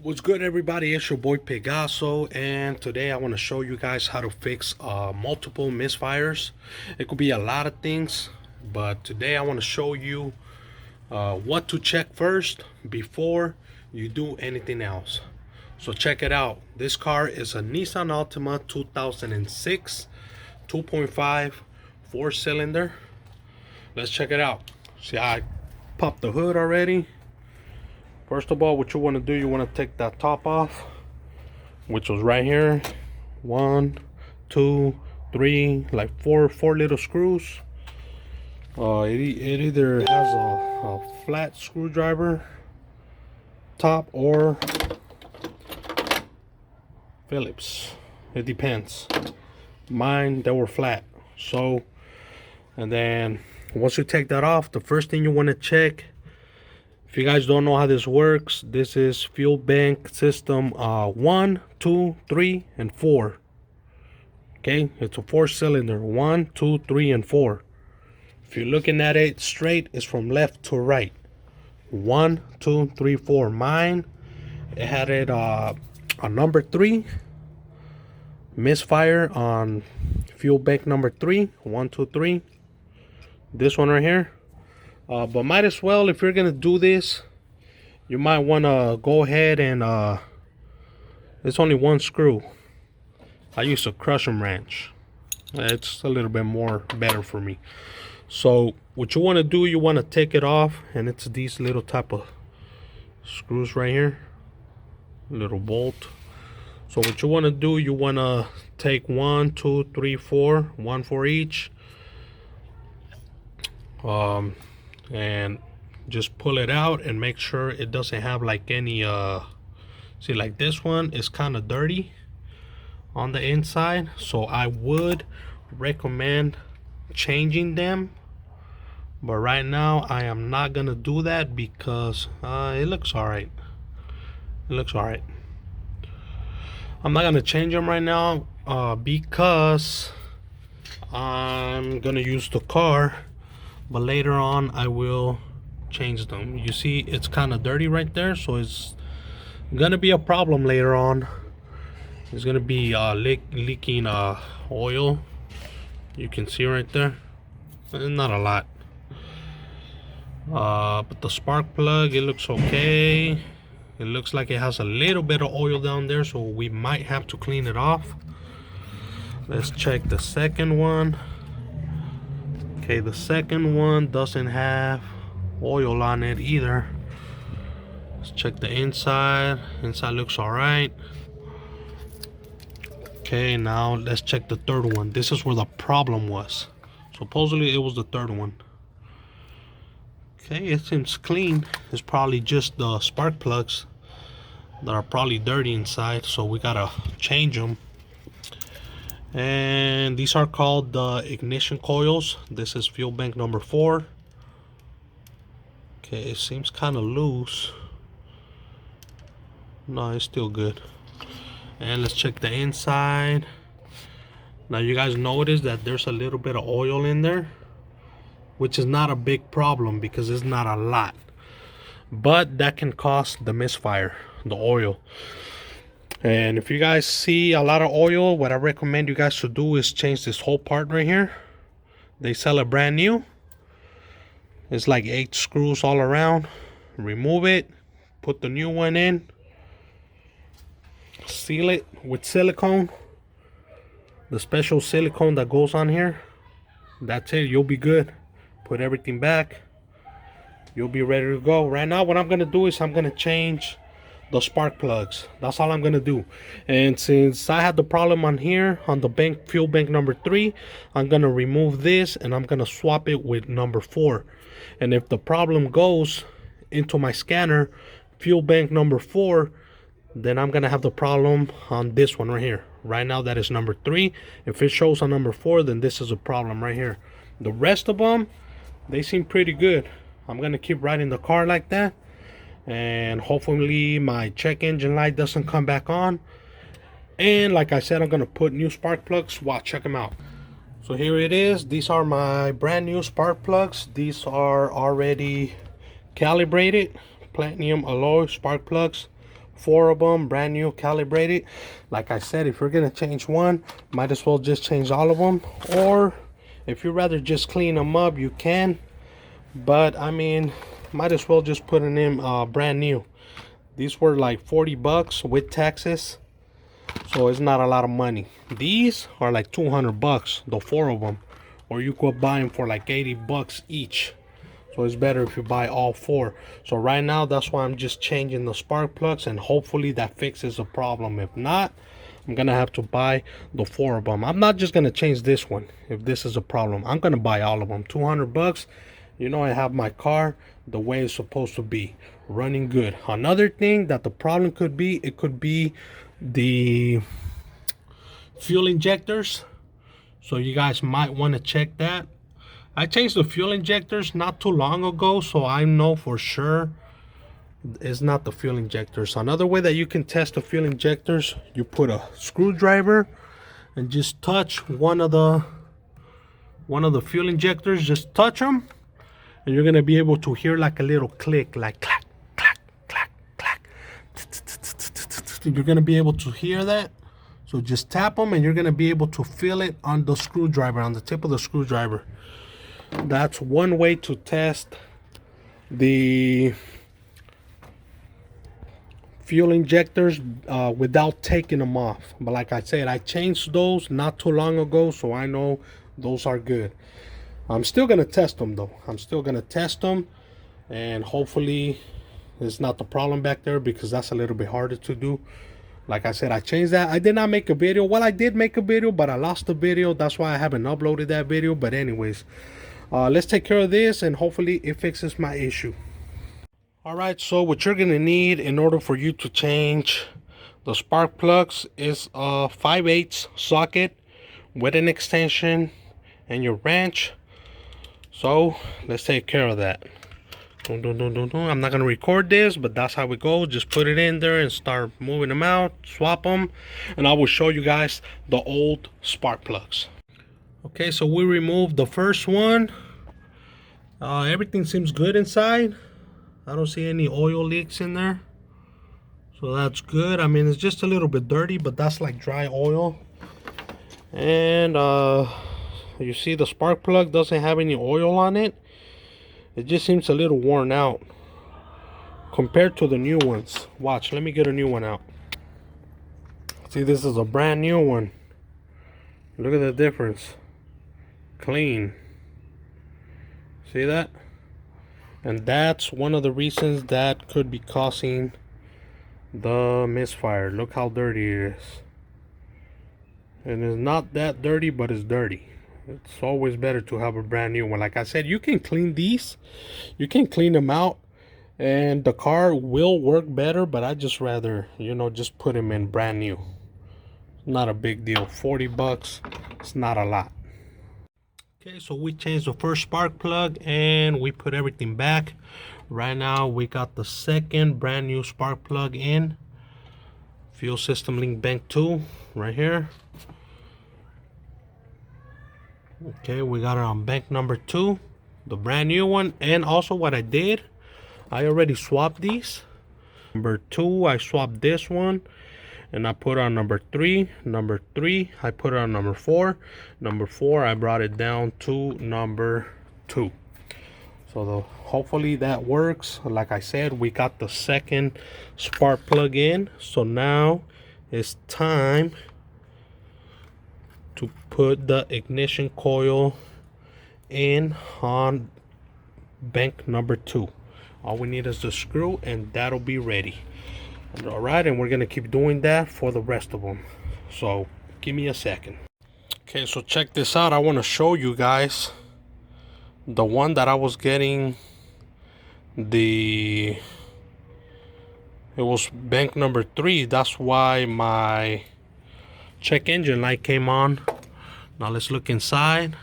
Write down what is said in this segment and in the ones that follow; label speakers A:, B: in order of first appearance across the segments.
A: What's good, everybody? It's your boy Pegaso, and today I want to show you guys how to fix multiple misfires. It could be a lot of things, but today I want to show you what to check first before you do anything else. So check it out. This car is a Nissan Altima 2006 2.5 4-cylinder. Let's check it out. See, I popped the hood already. First of all, what you want to do, you want to take that top off, which was right here. 1, 2, 3, like four little screws. It either has a flat screwdriver top or Phillips. It depends. Mine, they were flat. So, and then once you take that off, the first thing you want to check, if you guys don't know how this works, this is fuel bank system 1, 2, 3, and 4. Okay, it's a 4-cylinder. 1, 2, 3, and 4. If you're looking at it straight, it's from left to right. 1, 2, 3, 4. Mine, it had it a number 3. Misfire on fuel bank number 3. 1, 2, 3. This one right here. But might as well, if you're gonna do this, you might want to go ahead and it's only one screw. I use a crushing wrench. It's a little bit more better for me. So what you want to do, you want to take it off, and it's these little type of screws right here, little bolt. So what you want to do, you want to take 1, 2, 3, 4, one for each, and just pull it out and make sure it doesn't have like any see, like this one is kind of dirty on the inside, so I would recommend changing them, but right now I am not gonna do that because it looks all right. I'm not gonna change them right now because I'm gonna use the car, but later on I will change them. You see, it's kind of dirty right there, so it's gonna be a problem later on. It's gonna be leaking oil. You can see right there, not a lot, but the spark plug, it looks okay. It looks like it has a little bit of oil down there, so we might have to clean it off. Let's check the second one. Okay, the second one doesn't have oil on it either. Let's check the inside. Inside looks all right. Okay, now let's check the third one. This is where the problem was. Supposedly it was the third one. Okay, it seems clean. It's probably just the spark plugs that are probably dirty inside, so we gotta change them. And these are called the ignition coils. This is fuel bank number 4. Okay, it seems kind of loose. No, it's still good. And let's check the inside. Now you guys notice that there's a little bit of oil in there, which is not a big problem because it's not a lot, but that can cause the misfire, the oil. And if you guys see a lot of oil, what I recommend you guys to do is change this whole part right here. They sell it brand new. It's like 8 screws all around. Remove it, put the new one in, seal it with silicone, the special silicone that goes on here. That's it, you'll be good. Put everything back, you'll be ready to go. Right now what I'm gonna do is I'm gonna change the spark plugs. That's all I'm gonna do. And since I had the problem on here on the fuel bank number 3, I'm gonna remove this and I'm gonna swap it with number 4. And if the problem goes into my scanner, fuel bank number 4, then I'm gonna have the problem on this one right here. Right now that is number 3. If it shows on number 4, then this is a problem right here. The rest of them, they seem pretty good. I'm gonna keep riding the car like that, and hopefully my check engine light doesn't come back on. And like I said, I'm gonna put new spark plugs. Wow, check them out. So here it is. These are my brand new spark plugs. These are already calibrated platinum alloy spark plugs 4 of them, brand new, calibrated. Like I said, if you're gonna change one, might as well just change all of them. Or if you'd rather just clean them up, you can. But I mean, might as well just put them in brand new. These were like 40 bucks with taxes, so it's not a lot of money. These are like 200 bucks, the 4 of them. Or you could buy them for like 80 bucks each. So it's better if you buy all 4. So right now, that's why I'm just changing the spark plugs, and hopefully that fixes the problem. If not, I'm gonna have to buy the 4 of them. I'm not just gonna change this one if this is a problem. I'm gonna buy all of them. 200 bucks. You know, I have my car the way it's supposed to be, running good. Another thing that the problem could be, it could be the fuel injectors. So you guys might want to check that. I changed the fuel injectors not too long ago, so I know for sure it's not the fuel injectors. Another way that you can test the fuel injectors, you put a screwdriver and just touch one of the fuel injectors. Just touch them, and you're gonna be able to hear like a little click, like clack, clack, clack, clack. You're gonna be able to hear that. So just tap them, and you're gonna be able to feel it on the screwdriver, on the tip of the screwdriver. That's one way to test the fuel injectors without taking them off. But like I said, I changed those not too long ago, so I know those are good. I'm still gonna test them though. I'm still gonna test them, and hopefully it's not the problem back there, because that's a little bit harder to do. Like I said, I changed that. I did not make a video. Well, I did make a video, but I lost the video. That's why I haven't uploaded that video. But anyways, let's take care of this, and hopefully it fixes my issue. All right, so what you're gonna need in order for you to change the spark plugs is a 5/8 socket with an extension and your wrench. So let's take care of that. I'm not gonna record this, but that's how it goes. Just put it in there and start moving them out, swap them, and I will show you guys the old spark plugs. Okay, so we removed the first one. Everything seems good inside. I don't see any oil leaks in there, so that's good. I mean, it's just a little bit dirty, but that's like dry oil. And you see the spark plug doesn't have any oil on it. It just seems a little worn out compared to the new ones. Watch, let me get a new one out. See, this is a brand new one. Look at the difference. Clean. See that? And that's one of the reasons that could be causing the misfire. Look how dirty it is. And it's not that dirty, but it's dirty. It's always better to have a brand new one. Like I said, you can clean these. You can clean them out, and the car will work better, but I just rather, you know, just put them in brand new. Not a big deal. 40 bucks. It's not a lot. Okay, so we changed the first spark plug and we put everything back. Right now we got the second brand new spark plug in. Fuel system link bank 2 right here. Okay, we got it on bank number 2, the brand new one. And also what I did, I already swapped these. Number 2, I swapped this one, and I put on number 3. Number 3, I put it on number 4. Number 4, I brought it down to number 2. So hopefully that works. Like I said, we got the second spark plug in. So now it's time to put the ignition coil in on bank number 2. All we need is the screw, and that'll be ready. All right, and we're gonna keep doing that for the rest of them. So give me a second. Okay, so check this out. I want to show you guys the one that I was getting. It was bank number 3. That's why my check engine light came on. Now let's look inside.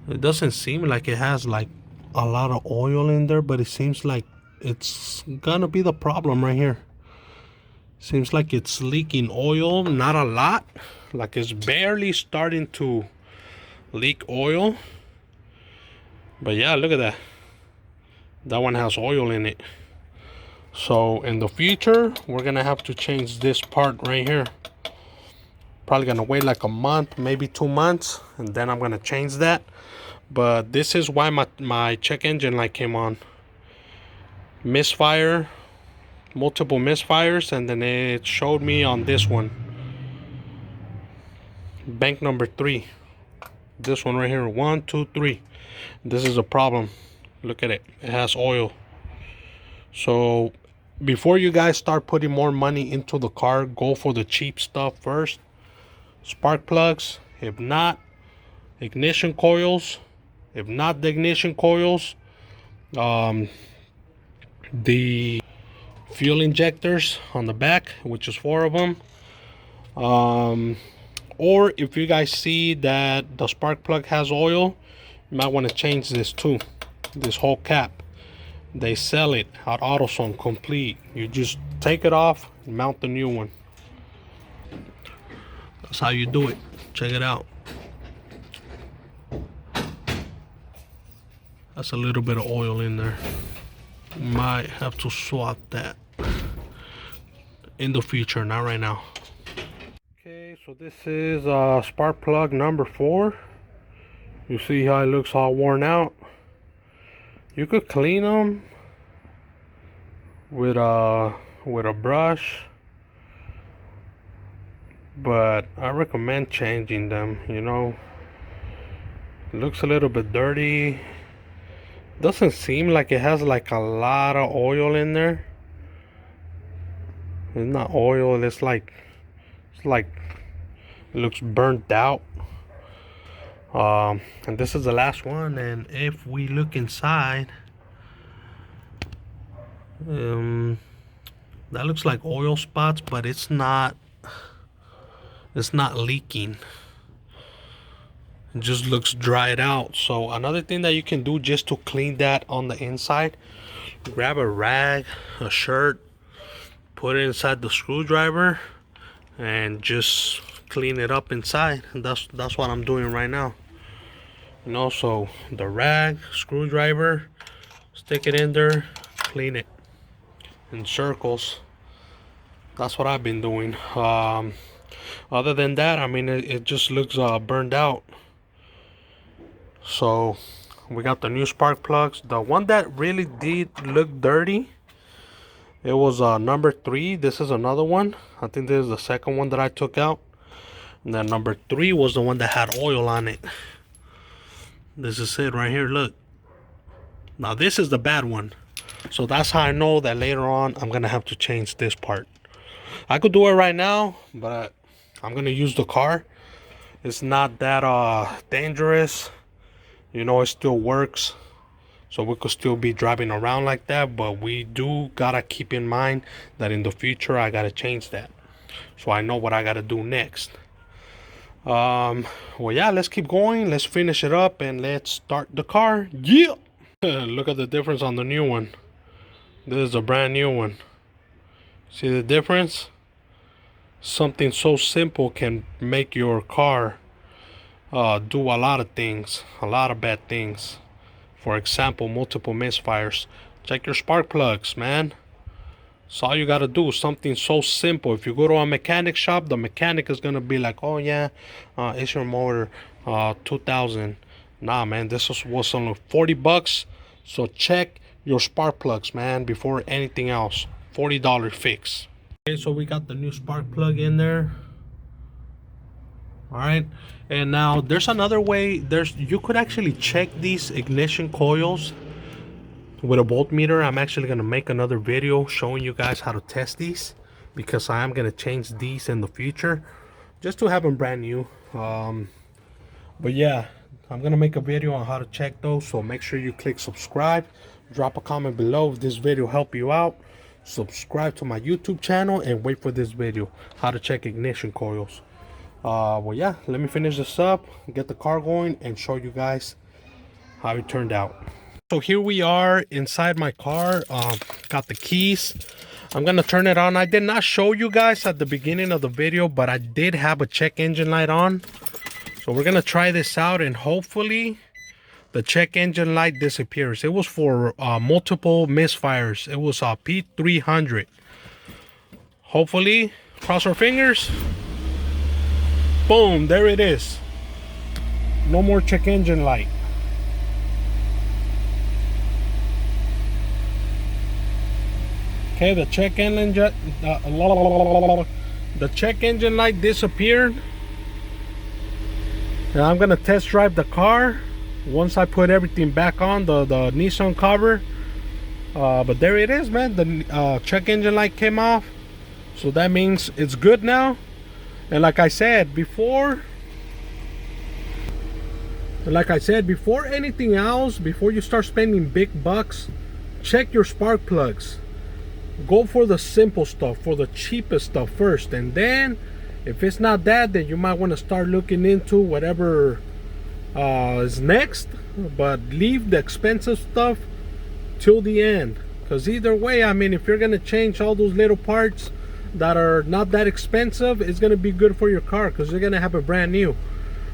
A: It doesn't seem like it has like a lot of oil in there, but it seems like it's gonna be the problem right here. Seems like it's leaking oil, not a lot, like it's barely starting to leak oil. But yeah, look at that. That one has oil in it. So in the future, we're gonna have to change this part right here. Probably gonna wait like a month, maybe 2 months, and then I'm gonna change that. But this is why my check engine light came on. Misfire, multiple misfires, and then it showed me on this one, bank number 3. This one right here, 1, 2, 3. This is a problem. Look at it, it has oil. So before you guys start putting more money into the car, go for the cheap stuff first. Spark plugs, if not ignition coils, if not the ignition coils, the fuel injectors on the back, which is 4 of them. Or if you guys see that the spark plug has oil, you might want to change this too, this whole cap. They sell it at AutoZone complete. You just take it off and mount the new one. That's how you do it. Check it out. That's a little bit of oil in there. Might have to swap that in the future, not right now. Okay, so this is spark plug number 4. You see how it looks all worn out. You could clean them with a brush, but I recommend changing them. You know, it looks a little bit dirty. Doesn't seem like it has like a lot of oil in there. It's not oil, it's like it looks burnt out. And this is the last one, and if we look inside, that looks like oil spots, but it's not leaking. It just looks dried out. So another thing that you can do just to clean that on the inside, grab a rag, a shirt, put it inside the screwdriver, and just clean it up inside. And that's what I'm doing right now. You know, so the rag, screwdriver, stick it in there, clean it in circles. That's what I've been doing. Other than that, I mean, it just looks burned out. So we got the new spark plugs. The one that really did look dirty, it was number 3. This is another one. I think this is the second one that I took out. And then number 3 was the one that had oil on it. This is it right here, look. Now this is the bad one. So that's how I know that later on I'm gonna have to change this part. I could do it right now, but I'm gonna use the car. It's not that dangerous. You know, it still works. So we could still be driving around like that, but we do gotta keep in mind that in the future I gotta change that. So I know what I gotta do next. Well, yeah, let's keep going. Let's finish it up and let's start the car. Yeah. Look at the difference on the new one. This is a brand new one. See the difference? Something so simple can make your car do a lot of things, a lot of bad things. For example, multiple misfires. Check your spark plugs, man. That's all you gotta do. Something so simple. If you go to a mechanic shop, the mechanic is gonna be like, oh yeah, it's your motor, 2000. Nah, man, this was only 40 bucks. So check your spark plugs, man, before anything else. $40 fix. Okay, so we got the new spark plug in there. All right, and now there's another way. You could actually check these ignition coils with a voltmeter. I'm actually gonna make another video showing you guys how to test these, because I am gonna change these in the future just to have them brand new. But yeah, I'm gonna make a video on how to check those, so make sure you click subscribe, drop a comment below if this video helped you out, subscribe to my YouTube channel, and wait for this video, how to check ignition coils. Well, yeah, let me finish this up, get the car going, and show you guys how it turned out. So here we are inside my car. Got the keys. I'm gonna turn it on. I did not show you guys at the beginning of the video, but I did have a check engine light on. So we're gonna try this out, and hopefully the check engine light disappears. It was for multiple misfires. It was a P0300. Hopefully, cross our fingers. Boom, there it is. No more check engine light. Okay, the check engine light disappeared. Now I'm gonna test drive the car once I put everything back on the Nissan cover. But there it is, man. The check engine light came off, so that means it's good now. And like I said before anything else, before you start spending big bucks, check your spark plugs. Go for the simple stuff, for the cheapest stuff first, and then if it's not that, then you might want to start looking into whatever is next. But leave the expensive stuff till the end, because either way, I mean, if you're gonna change all those little parts that are not that expensive, it's gonna be good for your car, because you're gonna have a brand new.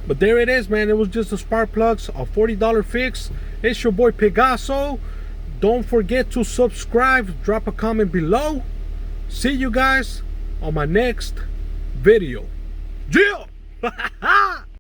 A: But there it is, man. It was just the spark plugs, a $40 fix. It's your boy Pegaso. Don't forget to subscribe, drop a comment below. See you guys on my next video. Yeah!